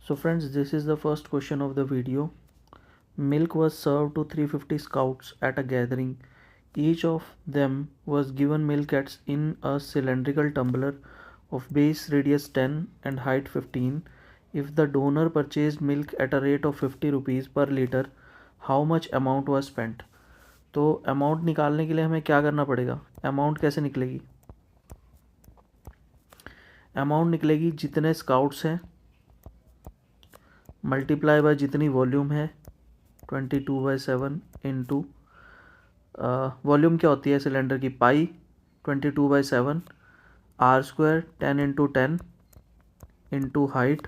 So friends, this is the first question of the video. Milk was served to 350 scouts at a gathering. Each of them was given milk in a cylindrical tumbler of base radius 10 and height 15. If the donor purchased milk at a rate of 50 rupees per liter, how much amount was spent? तो amount निकालने के लिए हमें क्या करना पड़ेगा? Amount कैसे निकलेगी? अमाउंट निकलेगी जितने स्काउट्स हैं मल्टीप्लाई बाय जितनी वॉल्यूम है 22/7 इंटू वॉल्यूम क्या होती है सिलेंडर की पाई 22/7 r² 10 into 10 into height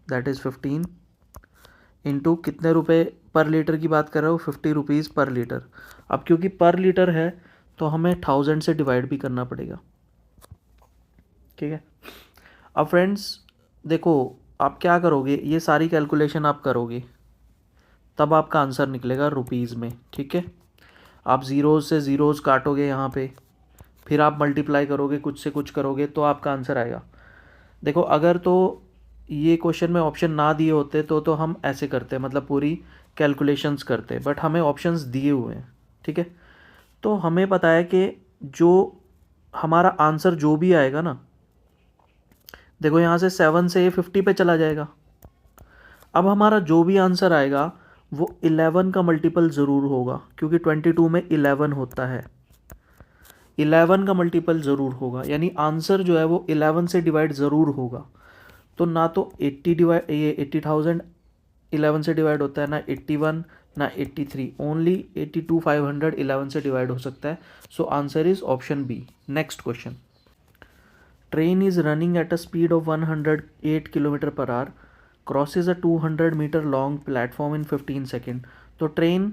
that is 15 into कितने रुपए पर लीटर की बात कर रहा हूँ 50 रुपीज़ पर लीटर। अब क्योंकि पर लीटर है तो हमें 1000 से डिवाइड भी करना पड़ेगा। ठीक है, अब फ्रेंड्स देखो आप क्या करोगे, ये सारी कैलकुलेशन आप करोगे तब आपका आंसर निकलेगा रुपीज़ में। ठीक है, आप ज़ीरोज़ से ज़ीरोज़ काटोगे यहाँ पे, फिर आप मल्टीप्लाई करोगे कुछ से कुछ करोगे तो आपका आंसर आएगा। देखो अगर तो ये क्वेश्चन में ऑप्शन ना दिए होते तो हम ऐसे करते, मतलब पूरी कैलकुलेशंस करते, बट हमें ऑप्शंस दिए हुए हैं। ठीक है, तो हमें पता है कि जो हमारा आंसर जो भी आएगा ना, देखो यहाँ से 7 से 50 पे चला जाएगा। अब हमारा जो भी आंसर आएगा वो 11 का मल्टीपल ज़रूर होगा, क्योंकि 22 में 11 होता है। 11 का मल्टीपल ज़रूर होगा, यानी आंसर जो है वो 11 से डिवाइड ज़रूर होगा। तो ना तो 80,000 11 से डिवाइड होता है, ना 81 ना 83, ओनली 82,500 11 से डिवाइड हो सकता है। So answer is option B. Next question, train is running at a speed of 108 kilometre per hour, crosses a 200 metre long platform in 15 second. तो train,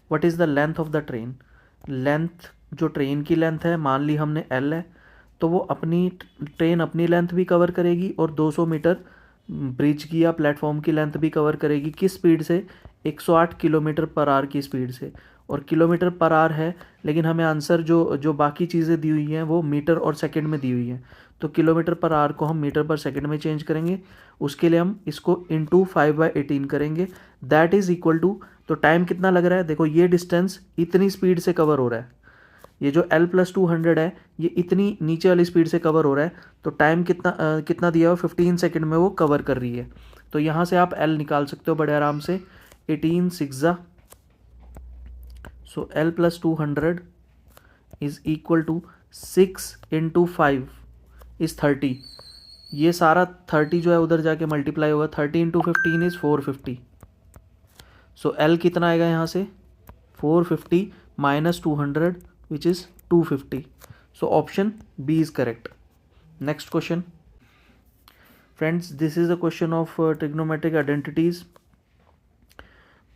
what is the length of the train? Length जो train की length है, मान ली हमने L है, तो वो train अपनी लेंथ भी कवर करेगी और 200 मीटर ब्रिज की या प्लेटफॉर्म की लेंथ भी कवर करेगी। किस स्पीड से? 108 किलोमीटर पर आवर की स्पीड से। और किलोमीटर पर आवर है, लेकिन हमें आंसर जो बाकी चीज़ें दी हुई हैं वो मीटर और सेकंड में दी हुई हैं, तो किलोमीटर पर आवर को हम मीटर पर सेकंड में चेंज करेंगे। उसके लिए हम इसको इंटू 5/18 करेंगे, दैट इज़ इक्वल टू, तो टाइम कितना लग रहा है? देखो ये डिस्टेंस इतनी स्पीड से कवर हो रहा है, ये जो L+200 है ये इतनी नीचे वाली स्पीड से कवर हो रहा है, तो टाइम कितना दिया हुआ? 15 सेकंड में वो कवर कर रही है। तो यहाँ से आप L निकाल सकते हो बड़े आराम से, 18 6 so L+200 is equal to 6 into 5 is 30। ये सारा 30 जो है उधर जाके मल्टीप्लाई होगा, 30 इंटू 15 इज 450। सो L कितना आएगा यहाँ से? 450 minus 200 which is 250. So option B is correct. Next question. Friends, this is a question of trigonometric identities.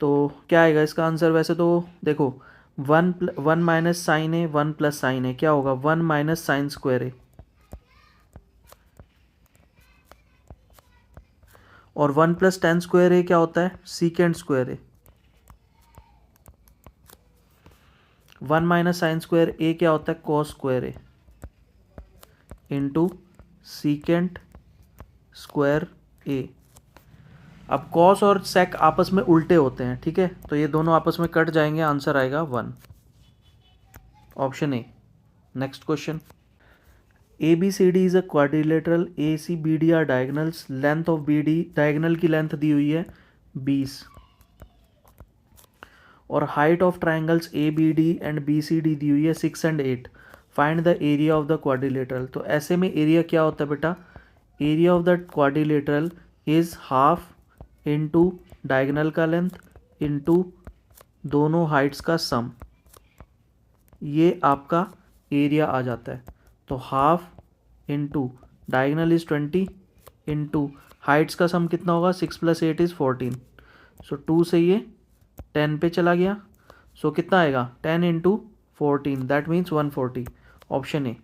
तो क्या आएगा इसका आंसर? वैसे तो देखो 1 माइनस साइन ए 1 प्लस साइन ए क्या होगा? 1 माइनस साइन स्क्वायर ए, और 1 प्लस टेन स्क्वायर ए क्या होता है? सीकेंड स्क्वायर ए। 1 माइनस साइन स्क्वायर ए क्या होता है? कॉस स्क्वायर ए इंटू सीकेंट स्क्वायर ए। अब कॉस और सेक आपस में उल्टे होते हैं, ठीक है, तो ये दोनों आपस में कट जाएंगे, आंसर आएगा 1, option A. Next question, A B C D is a quadrilateral, A C B D are diagonals, length of B D, diagonal की लेंथ दी हुई है 20, और height of triangles A B D and B C D दी हुई है 6 and 8। Find the area of the quadrilateral. तो ऐसे में एरिया क्या होता है बेटा? Area of the quadrilateral is half into diagonal का लेंथ इंटू दोनों हाइट्स का सम, ये आपका एरिया आ जाता है। तो half into diagonal is 20 into Heights का सम कितना होगा? 6 + 8 इज 14। सो 2 से ये 10 पे चला गया, सो कितना आएगा? 10 into 14, that means 140, option A.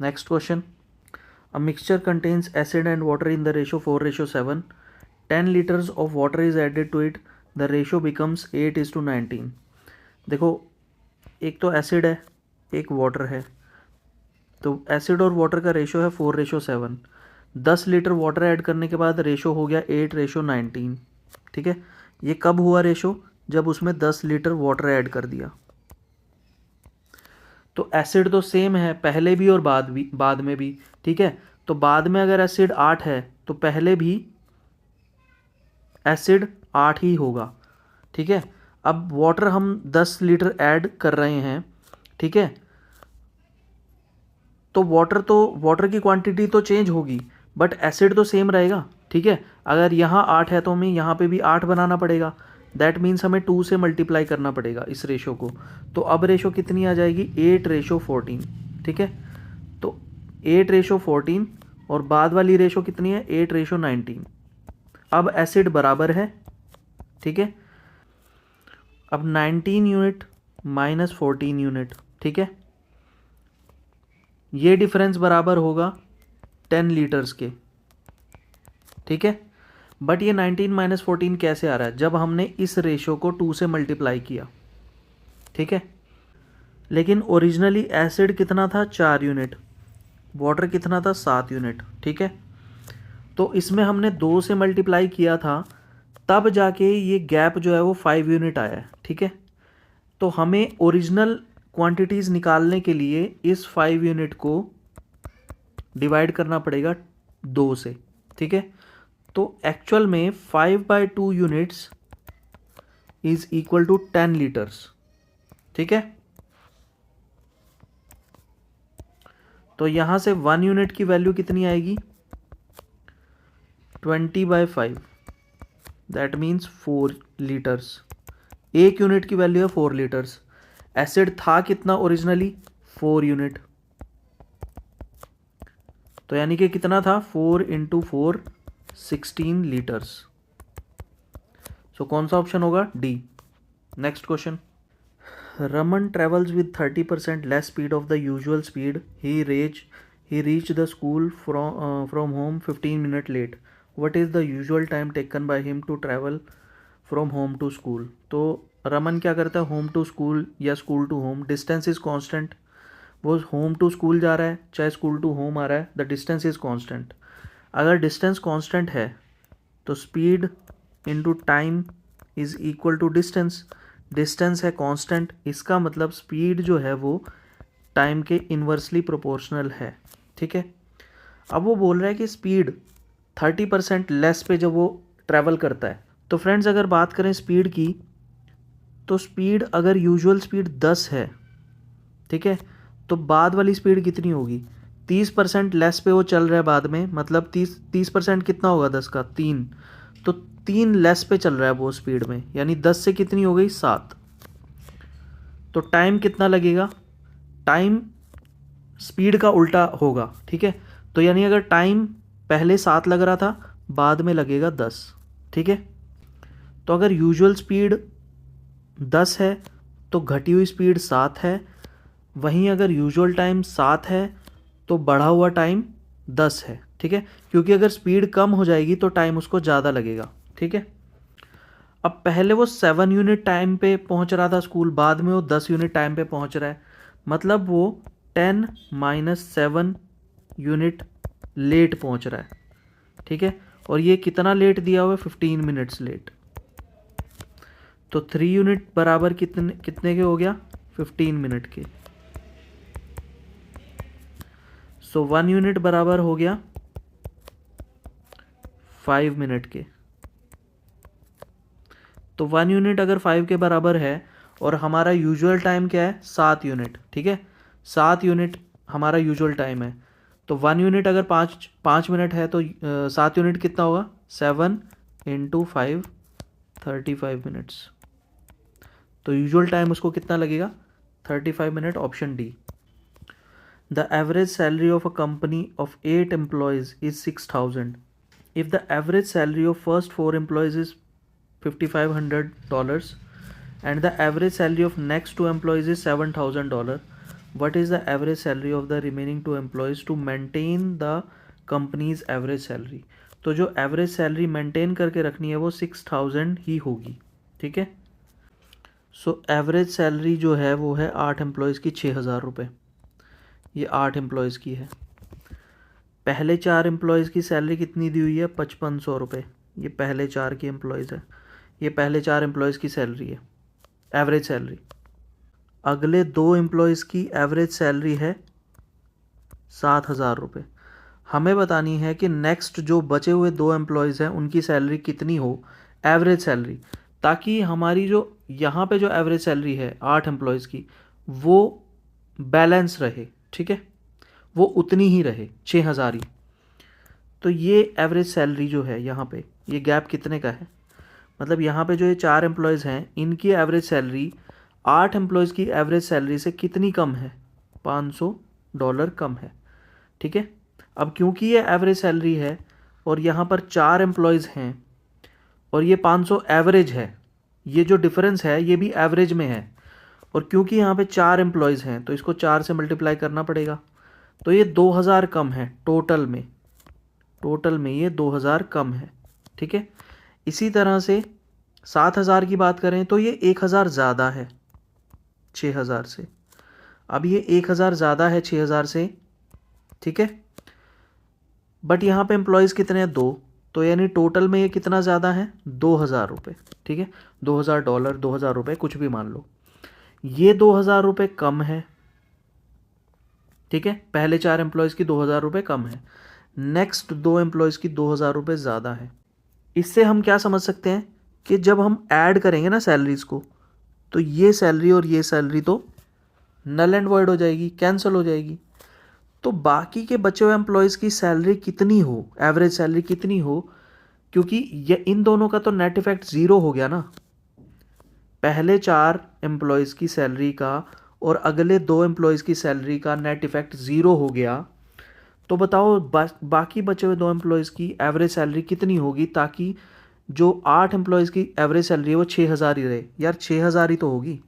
Next question, a mixture contains acid and water in the ratio 4:7, 10 litres of water is added to it, the ratio becomes 8:19। देखो एक तो एसिड है एक वाटर है, तो एसिड और वाटर का रेशो है 4:7, 10 लीटर वाटर ऐड करने के बाद रेशो हो गया 8:19। ठीक है, ये कब हुआ रेशो? जब उसमें 10 लीटर वाटर ऐड कर दिया। तो एसिड तो सेम है पहले भी और बाद में भी। ठीक है, तो बाद में अगर एसिड 8 है तो पहले भी एसिड 8 ही होगा। ठीक है, अब वाटर हम 10 लीटर ऐड कर रहे हैं। ठीक है, तो वाटर की क्वांटिटी तो चेंज होगी बट एसिड तो सेम रहेगा। ठीक है, अगर यहाँ 8 है तो हमें यहाँ पे भी 8 बनाना पड़ेगा। दैट मीन्स हमें 2 से मल्टीप्लाई करना पड़ेगा इस रेशो को। तो अब रेशो कितनी आ जाएगी? 8:14। ठीक है, तो 8:14 और बाद वाली रेशो कितनी है? 8:19। अब एसिड बराबर है। ठीक है, अब 19 यूनिट माइनस 14 यूनिट। ठीक है, ये डिफरेंस बराबर होगा 10 लीटर्स के। ठीक है, बट ये 19 माइनस 14 कैसे आ रहा है? जब हमने इस रेशो को 2 से मल्टीप्लाई किया। ठीक है, लेकिन ओरिजिनली एसिड कितना था? 4 यूनिट, वाटर कितना था? 7 यूनिट। ठीक है, तो इसमें हमने 2 से मल्टीप्लाई किया था, तब जाके ये गैप जो है वो 5 यूनिट आया है। ठीक है, तो हमें ओरिजिनल क्वांटिटीज़ निकालने के लिए इस 5 यूनिट को डिवाइड करना पड़ेगा 2 से। ठीक है, तो एक्चुअल में 5/2 units is equal to 10 litres. ठीक है, तो यहां से 1 यूनिट की वैल्यू कितनी आएगी? 20/5, दैट मीन्स 4 लीटर्स। 1 यूनिट की वैल्यू है 4 लीटर्स। एसिड था कितना ओरिजिनली? 4 यूनिट, तो यानी कि कितना था? 4 × 4 16 लीटर्स। सो कौन सा ऑप्शन होगा? D. Next question. Raman travels with 30% less speed of the usual speed. He reached the school from home 15 minutes late. What is the usual time taken by him to travel from home to school? तो रमन क्या करता है? Home to school या school to home, distance is constant. वो home to school जा रहा है चाहे स्कूल टू होम आ रहा है, द डिस्टेंस इज कांस्टेंट। अगर डिस्टेंस कांस्टेंट है तो speed into time is equal to distance. Distance है कांस्टेंट, इसका मतलब स्पीड जो है वो टाइम के इन्वर्सली प्रोपोर्शनल है। ठीक है, अब वो बोल रहा है कि स्पीड 30% लेस पे जब वो ट्रैवल करता है, तो फ्रेंड्स अगर बात करें स्पीड की, तो स्पीड अगर यूजुअल स्पीड 10 है, ठीक है, तो बाद वाली स्पीड कितनी होगी? 30% लेस पे वो चल रहा है बाद में, मतलब 30% कितना होगा 10 का? 3, तो 3 लेस पे चल रहा है वो स्पीड में, यानी 10 से कितनी हो गई? 7। तो टाइम कितना लगेगा? टाइम स्पीड का उल्टा होगा। ठीक है, तो यानी अगर टाइम पहले 7 लग रहा था, बाद में लगेगा 10। ठीक है, तो अगर यूजुअल स्पीड 10 है तो घटी हुई स्पीड 7 है, वहीं अगर यूजुअल टाइम 7 है तो बढ़ा हुआ टाइम 10 है। ठीक है, क्योंकि अगर स्पीड कम हो जाएगी तो टाइम उसको ज़्यादा लगेगा। ठीक है, अब पहले वो 7 यूनिट टाइम पे पहुंच रहा था स्कूल, बाद में वो 10 यूनिट टाइम पे पहुंच रहा है, मतलब वो 10 - 7 यूनिट लेट पहुंच रहा है। ठीक है, और ये कितना लेट दिया हुआ है? 15 मिनट्स लेट। तो 3 यूनिट बराबर कितने के हो गया? 15 मिनट के। सो 1 यूनिट बराबर हो गया 5 मिनट के। तो 1 यूनिट अगर 5 के बराबर है और हमारा यूजुअल टाइम क्या है? 7 यूनिट। ठीक है, 7 यूनिट हमारा यूजुअल टाइम है, तो 1 यूनिट अगर 5 मिनट है तो 7 यूनिट कितना होगा? 7 × 5 35 मिनट्स। तो यूजुअल टाइम उसको कितना लगेगा? 35 minute. Option D. The average salary of a company of 8 employees is 6000. If the average salary of first 4 employees is $5,500 and the average salary of next 2 employees is $7,000, what is the average salary of the remaining 2 employees to maintain the company's average salary? तो जो average salary maintain करके रखनी है वो 6000 ही होगी। ठीक है, so average salary जो है वो है 8 एम्प्लॉयज़ की 6000 रुपये। ये 8 एम्प्लॉयज़ की है। पहले 4 एम्प्लॉयज़ की सैलरी कितनी दी हुई है? 5500 रुपये। ये पहले 4 की एम्प्लॉयज़ है, ये पहले 4 एम्प्लॉयज़ की सैलरी है, एवरेज सैलरी। अगले 2 एम्प्लॉयज़ की एवरेज सैलरी है 7000 रुपये। हमें बतानी है कि नेक्स्ट जो बचे हुए 2 एम्प्लॉयज़ हैं उनकी सैलरी कितनी हो, एवरेज सैलरी, ताकि हमारी जो यहाँ पे जो एवरेज सैलरी है 8 एम्प्लॉयज़ की वो बैलेंस रहे, ठीक है, वो उतनी ही रहे, 6000 ही। तो ये एवरेज सैलरी जो है यहाँ पे, ये गैप कितने का है? मतलब यहाँ पे जो ये 4 एम्प्लॉयज़ हैं इनकी एवरेज सैलरी 8 एम्प्लॉयज़ की एवरेज सैलरी से कितनी कम है? $500 कम है, ठीक है। अब क्योंकि ये एवरेज सैलरी है और यहाँ पर 4 एम्प्लॉयज़ हैं और ये 500 एवरेज है, ये जो डिफरेंस है ये भी एवरेज में है, और क्योंकि यहाँ पे 4 एम्प्लॉयज़ हैं तो इसको 4 से मल्टीप्लाई करना पड़ेगा, तो ये 2000 कम है टोटल में ये 2000 कम है, ठीक है। इसी तरह से 7000 की बात करें तो ये 1000 ज़्यादा है 6000 से। अब ये 1000 ज़्यादा है 6000 से, ठीक है, बट यहाँ पे एम्प्लॉयज़ कितने हैं? 2, तो यानी टोटल में ये कितना ज़्यादा है? 2000 रुपये, ठीक है, $2000, 2000 रुपये, कुछ भी मान लो। ये 2000 रुपये कम है, ठीक है, पहले 4 एम्प्लॉयज़ की 2000 रुपये कम है, नेक्स्ट 2 एम्प्लॉयज़ की 2000 रुपये ज़्यादा है। इससे हम क्या समझ सकते हैं कि जब हम ऐड करेंगे ना सैलरीज़ को, तो ये सैलरी और ये सैलरी तो नल एंड वॉइड हो जाएगी, कैंसिल हो जाएगी। तो बाकी के बचे हुए एम्प्लॉयज़ की सैलरी कितनी हो, एवरेज सैलरी कितनी हो, क्योंकि ये इन दोनों का तो नेट इफेक्ट ज़ीरो हो गया ना, पहले 4 एम्प्लॉयज़ की सैलरी का और अगले 2 एम्प्लॉयज़ की सैलरी का नेट इफेक्ट ज़ीरो हो गया। तो बताओ बाकी बचे हुए 2 एम्प्लॉयज़ की एवरेज सैलरी कितनी होगी, ताकि जो 8 एम्प्लॉयज़ की एवरेज सैलरी है वो 6000 ही रहे। यार 6000 ही तो होगी,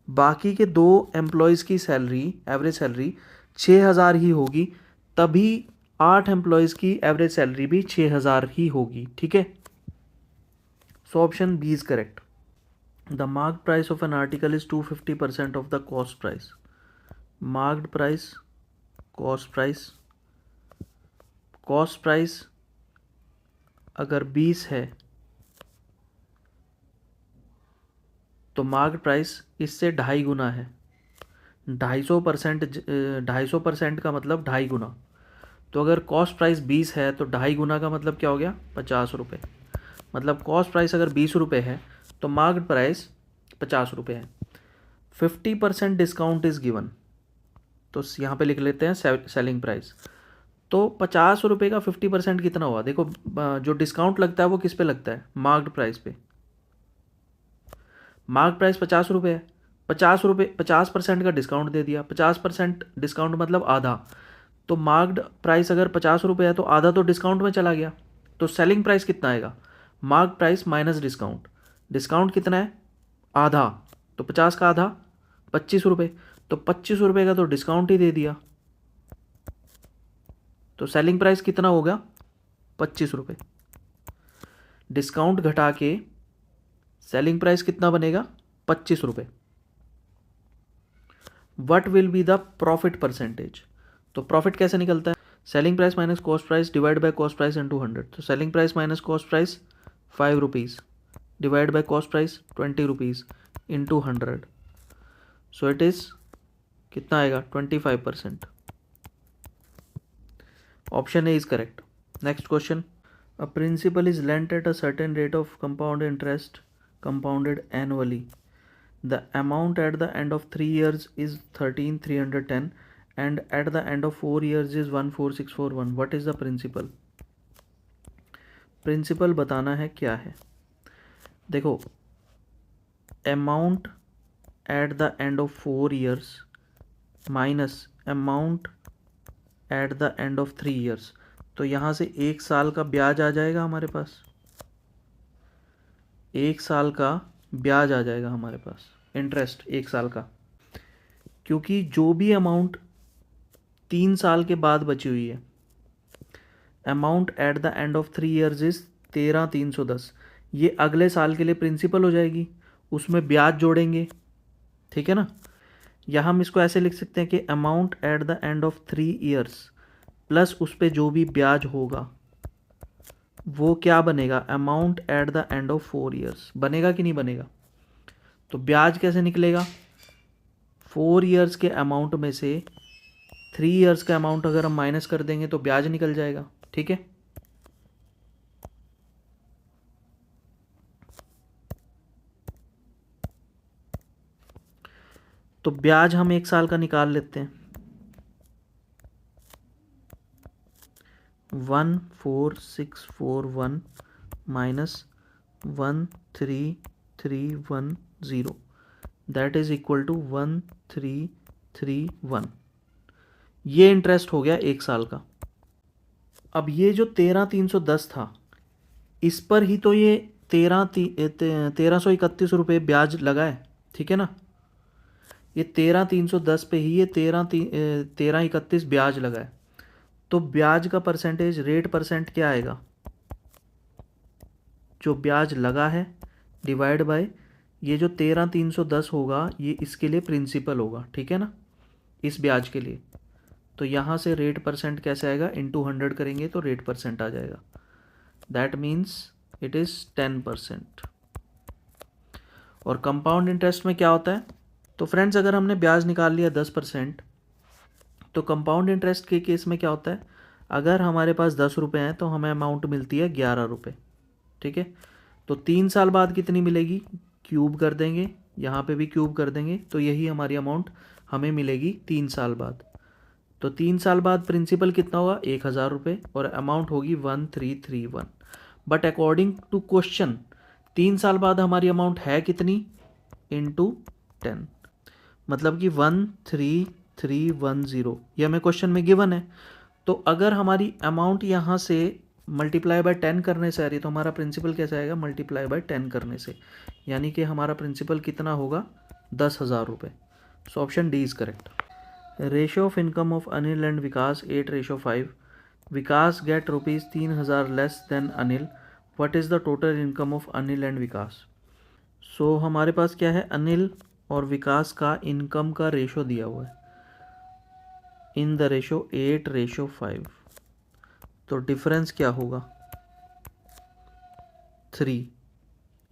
बाकी के 2 एम्प्लॉयज़ की सैलरी, एवरेज सैलरी 6000 ही होगी, तभी 8 एम्प्लॉयज़ की एवरेज सैलरी भी 6000 ही होगी, ठीक है। So option B is correct. The marked price of an article is 250% of the cost price. Marked price, cost price अगर 20 है तो मार्क्ड प्राइस इससे 2.5 गुना है। 250% का मतलब 2.5 गुना। तो अगर कॉस्ट प्राइस 20 है तो 2.5 गुना का मतलब क्या हो गया? 50 रुपये। मतलब कॉस्ट प्राइस अगर 20 रुपये है तो मार्क्ड प्राइस 50 रुपये है। 50% डिस्काउंट इज़ गिवन, तो यहाँ पे लिख लेते हैं सेलिंग प्राइस। तो 50 रुपये का 50% कितना हुआ? देखो जो डिस्काउंट लगता है वो किस पे लगता है? मार्क्ड प्राइस पे। मार्क प्राइस 50 रुपये है, 50% का डिस्काउंट दे दिया। 50% डिस्काउंट मतलब आधा, तो मार्क्ड प्राइस अगर 50 रुपये है तो आधा तो डिस्काउंट में चला गया। तो सेलिंग प्राइस कितना आएगा? Mark price minus discount. Discount कितना है? आधा, तो 50 का आधा 25 रुपये, तो 25 रुपये का तो डिस्काउंट ही दे दिया। तो सेलिंग प्राइस कितना होगा? 25 रुपये। डिस्काउंट घटा के सेलिंग प्राइस कितना बनेगा? 25 रुपये। What will be the profit percentage? तो प्रॉफिट कैसे निकलता है? Selling price minus cost price divide by cost price into 100। तो selling price minus cost price 5 rupees divide by cost price 20 rupees into 100। So it is कितना आएगा? 25%। Option A is correct. Next question. A principal is lent at a certain rate of compound interest compounded annually. The amount at the end of 3 years is 13,310 and at the end of 4 years is 14,641. What is the principal? Principal बताना है क्या है। देखो, amount at the end of 4 years minus amount at the end of 3 years, तो यहाँ से 1 साल का ब्याज आ जाएगा हमारे पास। 1 साल का ब्याज आ जाएगा हमारे पास, इंटरेस्ट 1 साल का, क्योंकि जो भी अमाउंट 3 साल के बाद बची हुई है, amount at the end of 3 years is 13,310, ये अगले साल के लिए प्रिंसिपल हो जाएगी, उसमें ब्याज जोड़ेंगे, ठीक है ना। या हम इसको ऐसे लिख सकते हैं कि amount at the end of 3 years plus उस पर जो भी ब्याज होगा वो क्या बनेगा, amount at the end of 4 years बनेगा कि नहीं बनेगा। तो ब्याज कैसे निकलेगा, 4 ईयर्स के अमाउंट में से 3 ईयर्स का अमाउंट अगर हम माइनस कर देंगे तो ब्याज निकल जाएगा। ठीक है, तो ब्याज हम 1 साल का निकाल लेते हैं। 14641 minus 13310 that is equal to 1331। ये इंटरेस्ट हो गया 1 साल का। अब ये जो 13310 था इस पर ही तो ये 1331 रुपये ब्याज लगा है। ठीक है ना, ये 13310 पे ही ये 1331 ब्याज लगा है। तो ब्याज का परसेंटेज रेट परसेंट क्या आएगा, जो ब्याज लगा है डिवाइड बाय ये जो 13310 होगा ये इसके लिए प्रिंसिपल होगा। ठीक है ना, इस ब्याज के लिए। तो यहाँ से रेट परसेंट कैसे आएगा, इंटू 100 करेंगे तो रेट परसेंट आ जाएगा। That means it is 10%। और कंपाउंड इंटरेस्ट में क्या होता है, तो फ्रेंड्स अगर हमने ब्याज निकाल लिया 10%, तो कंपाउंड इंटरेस्ट के केस में क्या होता है, अगर हमारे पास 10 रुपये हैं तो हमें अमाउंट मिलती है 11 रुपये। ठीक है, तो 3 साल बाद कितनी मिलेगी, क्यूब कर देंगे, यहाँ पे भी क्यूब कर देंगे, तो यही हमारी अमाउंट हमें मिलेगी 3 साल बाद। तो 3 साल बाद प्रिंसिपल कितना होगा, 1000 रुपये, और अमाउंट होगी 1331। बट अकॉर्डिंग टू क्वेश्चन 3 साल बाद हमारी अमाउंट है कितनी, इंटू 10, मतलब कि 13310, ये हमें क्वेश्चन में गिवन है। तो अगर हमारी अमाउंट यहाँ से मल्टीप्लाई बाय 10 करने से आ रही है तो हमारा प्रिंसिपल कैसे आएगा, मल्टीप्लाई बाय 10 करने से, यानी कि हमारा प्रिंसिपल कितना होगा, 10,000 रुपये। So option D is correct. Ratio of income of Anil and Vikas 8:5। Vikas get ₹3,000 less than Anil. What is the total income of Anil and Vikas. So हमारे पास क्या है, अनिल और विकास का इनकम का रेशो दिया हुआ है इन द रेशो 8:5। तो डिफरेंस क्या होगा, 3,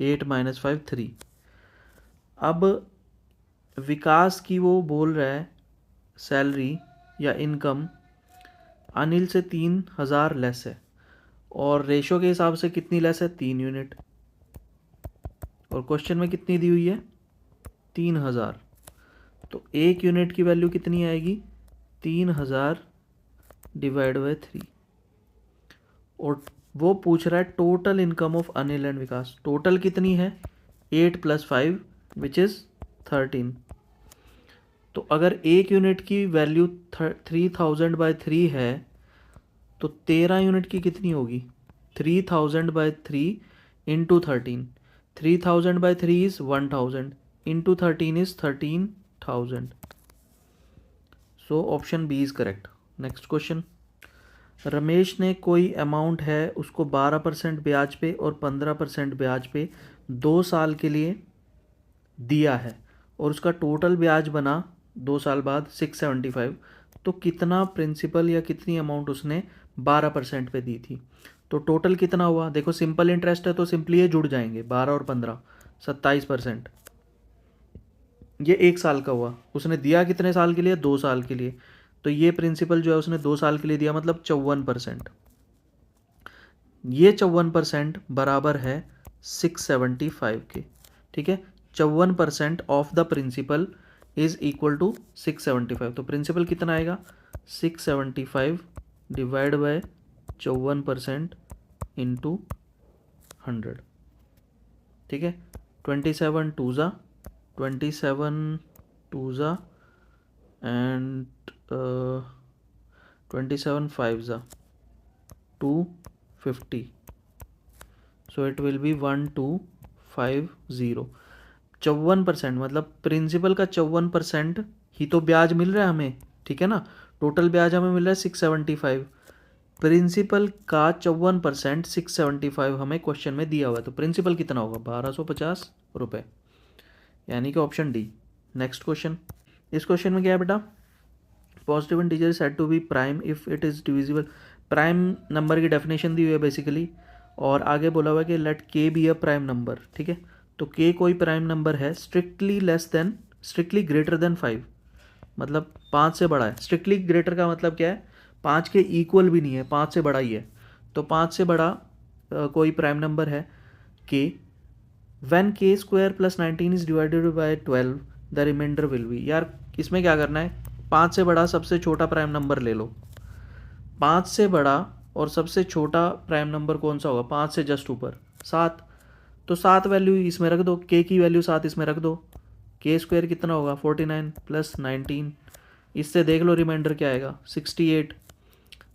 8 - 5 3। अब विकास की वो बोल रहा है सैलरी या इनकम अनिल से 3,000 लेस है, और रेशो के हिसाब से कितनी लेस है, 3 यूनिट, और क्वेश्चन में कितनी दी हुई है, 3,000। तो 1 यूनिट की वैल्यू कितनी आएगी, 3,000 डिवाइड बाय 3। और वो पूछ रहा है total income of Anil and Vikas, total कितनी है, 8 + 5 विच इज़ 13। तो अगर 1 यूनिट की वैल्यू 3000 बाय 3 है तो 13 यूनिट की कितनी होगी, 3000 by 3 into 13। 3000 by 3 is 1000 into 13 is 13,000। So option B is correct. Next question, Ramesh ने कोई अमाउंट है उसको 12% ब्याज पे और 15% ब्याज पे 2 साल के लिए दिया है, और उसका टोटल ब्याज बना 2 साल बाद 675। तो कितना प्रिंसिपल या कितनी अमाउंट उसने 12% पे दी थी। तो टोटल कितना हुआ, देखो सिंपल इंटरेस्ट है तो सिंपली ये जुड़ जाएंगे, 12 और 15 27%। ये 1 साल का हुआ, उसने दिया कितने साल के लिए, 2 साल के लिए। तो ये प्रिंसिपल जो है उसने 2 साल के लिए दिया, मतलब 54%। ये 54% बराबर है 675 के। ठीक है, 54% of the principal is equal to 675। तो प्रिंसिपल कितना आएगा, 675 डिवाइड बाय 54% इंटू 100। ठीक है, 27 2 27 2 and 27 5 250। So it will be 1250। 54% मतलब प्रिंसिपल का 54% ही तो ब्याज मिल रहा है हमें। ठीक है ना, टोटल ब्याज हमें मिल रहा है 675, प्रिंसिपल का 54% 675 हमें क्वेश्चन में दिया हुआ है। तो प्रिंसिपल कितना होगा, 1250 रुपये, यानी कि ऑप्शन डी। नेक्स्ट क्वेश्चन, इस क्वेश्चन में क्या है बेटा, positive integer said to be prime if it is divisible. Prime number की डेफिनेशन दी हुई है बेसिकली, और आगे बोला हुआ है कि लेट के बी अ प्राइम नंबर, ठीक है। तो के कोई प्राइम नंबर है स्ट्रिक्टली ग्रेटर देन 5, मतलब 5 से बड़ा है। स्ट्रिक्टली ग्रेटर का मतलब क्या है, 5 के इक्वल भी नहीं है, 5 से बड़ा ही है। तो 5 से बड़ा कोई प्राइम नंबर है के, when K square plus 19 is divided by 12 the remainder will be. यार इसमें क्या करना है, 5 से बड़ा सबसे छोटा प्राइम नंबर ले लो। 5 से बड़ा और सबसे छोटा प्राइम नंबर कौन सा होगा, 5 से जस्ट ऊपर 7। तो 7 वैल्यू इसमें रख दो, के की वैल्यू 7 इसमें रख दो। के स्क्वायर कितना होगा 49 प्लस 19, इससे देख लो रिमाइंडर क्या आएगा 68।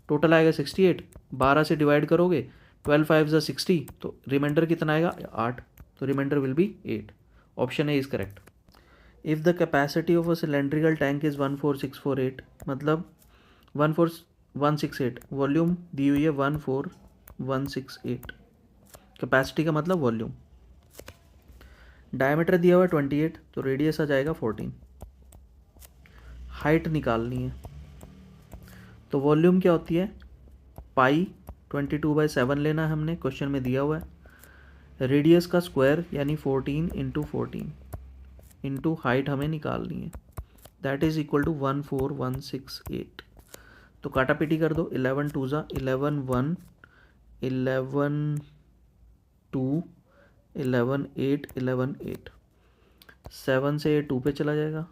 टोटल आएगा 68, 12 से डिवाइड करोगे 12 5 ज़ा 60, तो रिमाइंडर कितना आएगा 8। तो remainder will be 8। Option A is correct. If the capacity of a cylindrical tank is 14648, मतलब 14168, वॉल्यूम दी हुई है 14168, कैपेसिटी का मतलब वॉल्यूम। डायमीटर दिया हुआ है 28, तो रेडियस आ जाएगा 14। हाइट निकालनी है, तो वॉल्यूम क्या होती है, पाई 22/7 लेना है हमने, क्वेश्चन में दिया हुआ है। रेडियस का स्क्वायर यानी 14 × 14 इंटू हाइट हमें निकालनी है, दैट इज इक्वल टू 14168। तो काटा पीटी कर दो, 11 2 ज़ा 11 1, 11 2, 11 8, 11 8, 7 से 2 पे चला जाएगा।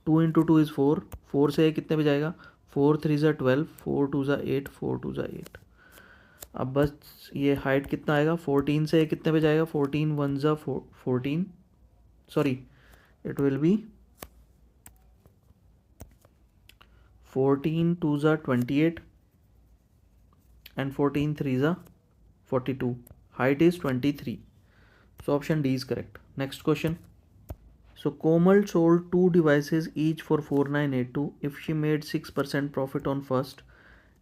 2 × 2 इज़ 4, 4 से कितने पे जाएगा, 4 3 ज़ा 12, 4 2 ज़ा 8, 4 2 ज़ा 8। अब बस ये हाइट कितना आएगा, 14 से कितने पे जाएगा, 14 1 ज़ा 14, सॉरी इट विल बी 14 2 ज़ा 28 and 14 3 ज़ा 42. Height is 23. So option D is correct. Next question. So Komal sold 2 devices each for 4982. If she made 6% profit on first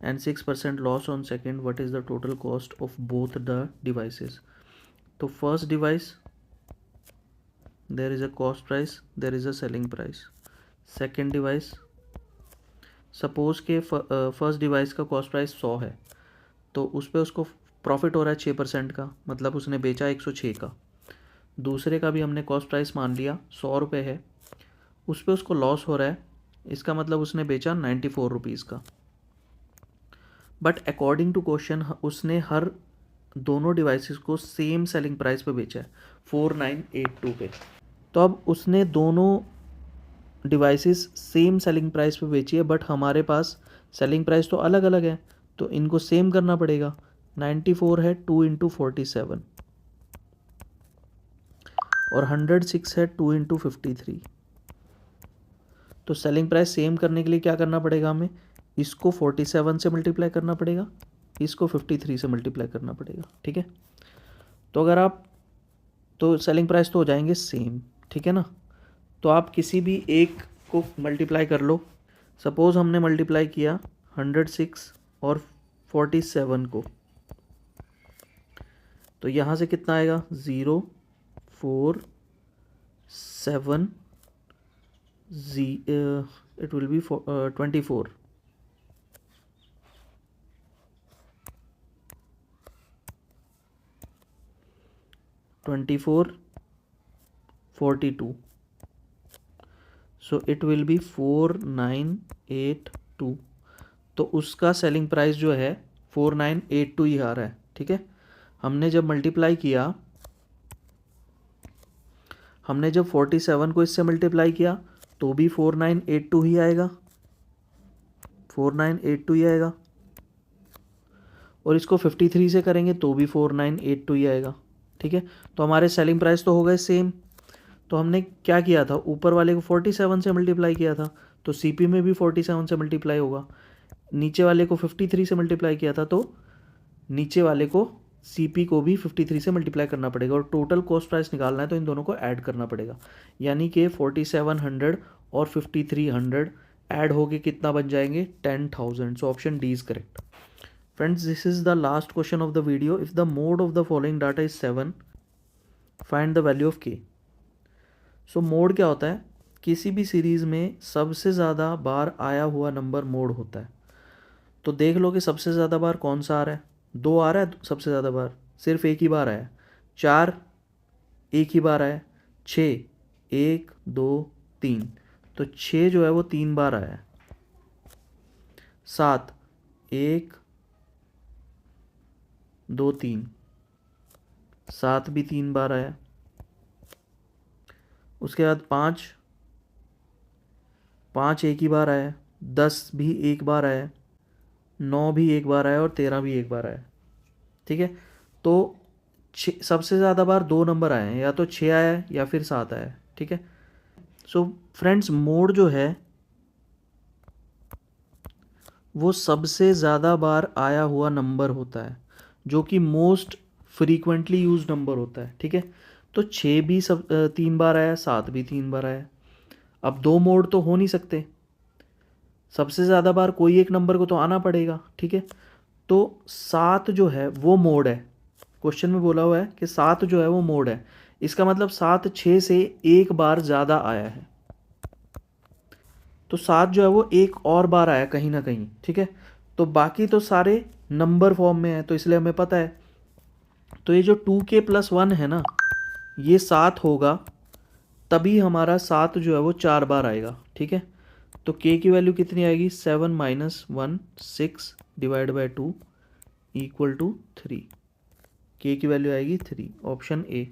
and 6% loss on second, what is the total cost of both the devices? So first device, there is a cost price, there is a selling price. Second device, suppose के first device का cost price 100 है, तो उस पर उसको profit हो रहा है 6% का, मतलब उसने बेचा 106 का। दूसरे का भी हमने कॉस्ट प्राइस मान लिया 100 रुपये है, उस पर उसको लॉस हो रहा है, इसका मतलब उसने बेचा 94 रुपीज़ का। बट अकॉर्डिंग टू क्वेश्चन उसने हर दोनों डिवाइसेस को सेम सेलिंग प्राइस पे बेचा है 4982 पे। तो अब उसने दोनों डिवाइसेस सेम सेलिंग प्राइस पे बेची है, बट हमारे पास सेलिंग प्राइस तो अलग अलग है, तो इनको सेम करना पड़ेगा। 94 है 2 × 47 और 106 है 2 × 53। तो सेलिंग प्राइस सेम करने के लिए क्या करना पड़ेगा, हमें इसको 47 से मल्टीप्लाई करना पड़ेगा, इसको 53 से मल्टीप्लाई करना पड़ेगा, ठीक है। तो अगर आप, तो सेलिंग प्राइस तो हो जाएंगे सेम, ठीक है ना। तो आप किसी भी एक को मल्टीप्लाई कर लो। सपोज़ हमने मल्टीप्लाई किया 106 और 47 को, तो यहाँ से कितना आएगा 0 4 7 it will be 24। Twenty 42, so it will be 4982। तो उसका सेलिंग प्राइस जो है 4982 ही आ रहा है, ठीक है। हमने जब मल्टीप्लाई किया, हमने जब 47 को इससे मल्टीप्लाई किया तो भी 4982 ही आएगा, 4982 ही आएगा, और इसको 53 से करेंगे तो भी 4982 ही आएगा, ठीक है। तो हमारे सेलिंग प्राइस तो हो गए सेम। तो हमने क्या किया था, ऊपर वाले को 47 से मल्टीप्लाई किया था, तो सीपी में भी 47 से मल्टीप्लाई होगा। नीचे वाले को 53 से मल्टीप्लाई किया था, तो नीचे वाले को सीपी को भी 53 से मल्टीप्लाई करना पड़ेगा, और टोटल कॉस्ट प्राइस निकालना है तो इन दोनों को ऐड करना पड़ेगा। यानी कि 4700 और 5300 ऐड होके कितना बन जाएंगे 10,000। So option D is correct. Friends, this is the last question of the video. If the mode of the following data is 7, find the value of K. So mode क्या होता है, किसी भी सीरीज़ में सबसे ज़्यादा बार आया हुआ नंबर मोड होता है। तो देख लो कि सबसे ज़्यादा बार कौन सा आ रहा है। 2 आ रहा है सबसे ज़्यादा बार, सिर्फ एक ही बार आया। 4 एक ही बार आया। 6 1 2 3, तो 6 जो है वो 3 बार आया है। 7 1 2 3, 7 भी 3 बार आया। उसके बाद 5 एक ही बार आया। 10 भी एक बार आया। 9 भी एक बार आया और 13 भी एक बार आया। ठीक है, तो सबसे ज़्यादा बार 2 नंबर आए हैं, या तो 6 आया है या फिर 7 आया है। ठीक है, सो फ्रेंड्स मोड जो है वो सबसे ज़्यादा बार आया हुआ नंबर होता है, जो कि मोस्ट फ्रीक्वेंटली यूज नंबर होता है। ठीक है, तो 6 भी 3 बार आया, 7 भी 3 बार आया। अब 2 मोड तो हो नहीं सकते, सबसे ज़्यादा बार कोई एक नंबर को तो आना पड़ेगा। ठीक है, तो 7 जो है वो मोड है। क्वेश्चन में बोला हुआ है कि 7 जो है वो मोड है। इसका मतलब 7 6 से एक बार ज़्यादा आया है। तो 7 जो है वो एक और बार आया कहीं ना कहीं। ठीक है, तो बाकी तो सारे नंबर फॉर्म में है, तो इसलिए हमें पता है। तो ये जो 2k+1 है ना, ये 7 होगा, तभी हमारा 7 जो है वो 4 बार आएगा। ठीक है, तो k की वैल्यू कितनी आएगी? 7 - 1 6 /2 = 3। k की वैल्यू आएगी 3, ऑप्शन ए।